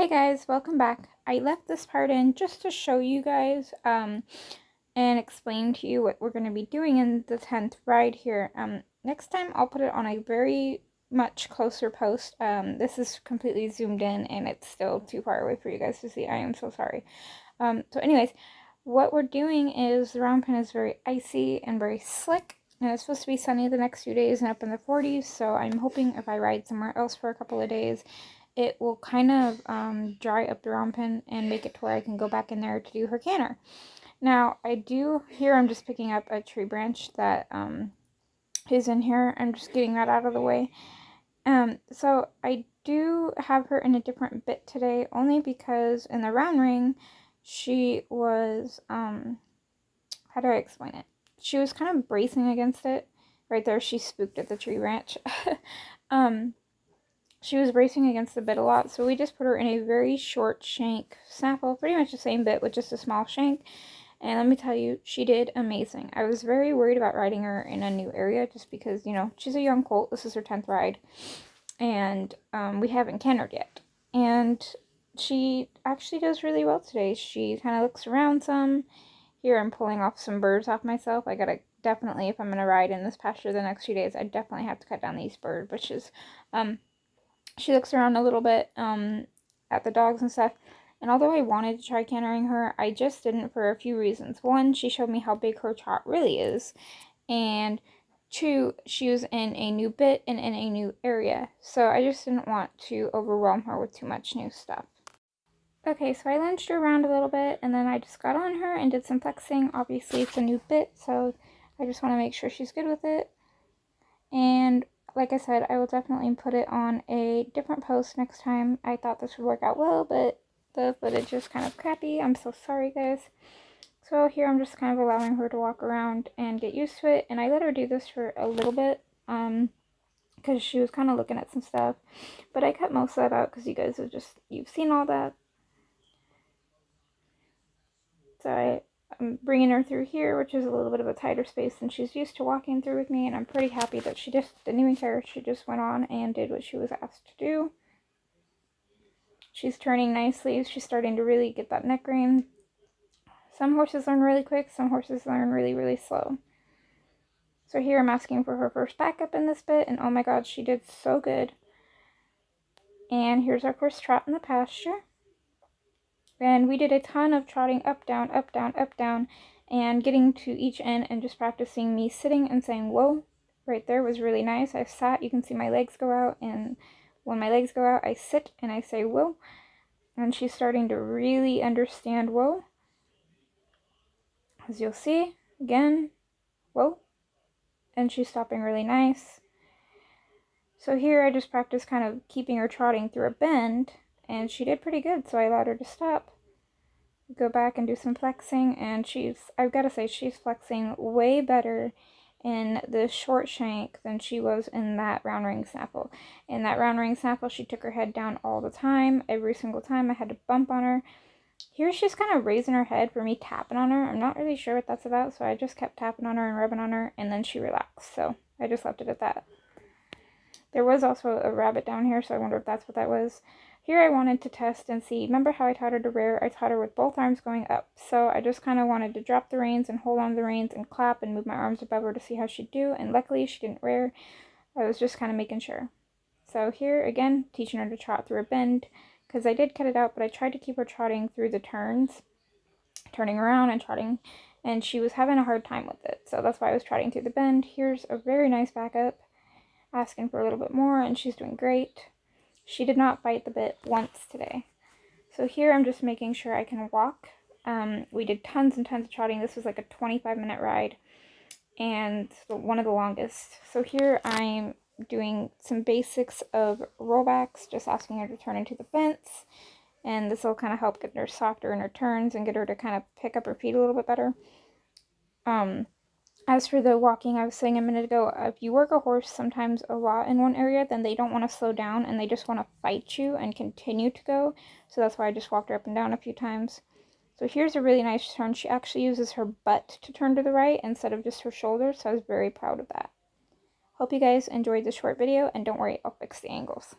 Hey guys, welcome back. I left this part in just to show you guys and explain to you what we're going to be doing in the 10th ride here. Next time I'll put it on a very much closer post. This is completely zoomed in and it's still too far away for you guys to see. I am so sorry. So anyways, what we're doing is the round pen is very icy and very slick. And it's supposed to be sunny the next few days and up in the 40s. So I'm hoping if I ride somewhere else for a couple of days, it will kind of dry up the round pen and make it to where I can go back in there to do her canter. Now, I'm just picking up a tree branch that is in here. I'm just getting that out of the way. So I do have her in a different bit today, only because in the round ring, she was, how do I explain it? She was kind of bracing against it. Right there, she spooked at the tree branch. She was bracing against the bit a lot, so we just put her in a very short shank snaffle, pretty much the same bit with just a small shank, and let me tell you, she did amazing. I was very worried about riding her in a new area, just because, you know, she's a young colt, this is her 10th ride, and we haven't cantered yet, and she actually does really well today. She kind of looks around some. Here I'm pulling off some burrs off myself. I gotta definitely, if I'm gonna ride in this pasture the next few days, I definitely have to cut down these bird bushes. She looks around a little bit at the dogs and stuff. And although I wanted to try cantering her, I just didn't for a few reasons. One, she showed me how big her trot really is. And two, she was in a new bit and in a new area. So I just didn't want to overwhelm her with too much new stuff. Okay, so I lunged her around a little bit, and then I just got on her and did some flexing. Obviously, it's a new bit, so I just want to make sure she's good with it. And like I said, I will definitely put it on a different post next time. I thought this would work out well, but the footage is kind of crappy. I'm so sorry, guys. So here I'm just kind of allowing her to walk around and get used to it. And I let her do this for a little bit, because she was kind of looking at some stuff. But I cut most of that out because you guys you've seen all that. So I'm bringing her through here, which is a little bit of a tighter space than she's used to walking through with me, and I'm pretty happy that she just didn't even care. She just went on and did what she was asked to do. She's turning nicely. She's starting to really get that neck rein. Some horses learn really quick, some horses learn really, really slow. So here I'm asking for her first backup in this bit, and oh my god, she did so good. And here's our first trot in the pasture. And we did a ton of trotting up, down, up, down, up, down, and getting to each end and just practicing me sitting and saying, whoa, right there was really nice. I sat, you can see my legs go out, and when my legs go out, I sit and I say, whoa. And she's starting to really understand whoa. As you'll see, again, whoa. And she's stopping really nice. So here I just practiced kind of keeping her trotting through a bend, and she did pretty good, so I allowed her to stop. Go back and do some flexing, and I've got to say, she's flexing way better in the short shank than she was in that round ring snaffle. In that round ring snaffle, she took her head down all the time. Every single time I had to bump on her. Here she's kind of raising her head for me tapping on her. I'm not really sure what that's about, so I just kept tapping on her and rubbing on her, and then she relaxed. So I just left it at that. There was also a rabbit down here, so I wonder if that's what that was. Here I wanted to test and see. Remember how I taught her to rear? I taught her with both arms going up. So I just kind of wanted to drop the reins and hold on to the reins and clap and move my arms above her to see how she'd do. And luckily she didn't rear. I was just kind of making sure. So here again, teaching her to trot through a bend. Because I did cut it out, but I tried to keep her trotting through the turns. Turning around and trotting. And she was having a hard time with it. So that's why I was trotting through the bend. Here's a very nice backup. Asking for a little bit more, and she's doing great. She did not bite the bit once today. So here I'm just making sure I can walk. We did tons and tons of trotting. This was like a 25-minute ride, and one of the longest. So here I'm doing some basics of rollbacks, just asking her to turn into the fence, and this will kind of help get her softer in her turns and get her to kind of pick up her feet a little bit better. As for the walking, I was saying a minute ago, if you work a horse sometimes a lot in one area, then they don't want to slow down and they just want to fight you and continue to go. So that's why I just walked her up and down a few times. So here's a really nice turn. She actually uses her butt to turn to the right instead of just her shoulders, so I was very proud of that. Hope you guys enjoyed this short video, and don't worry, I'll fix the angles.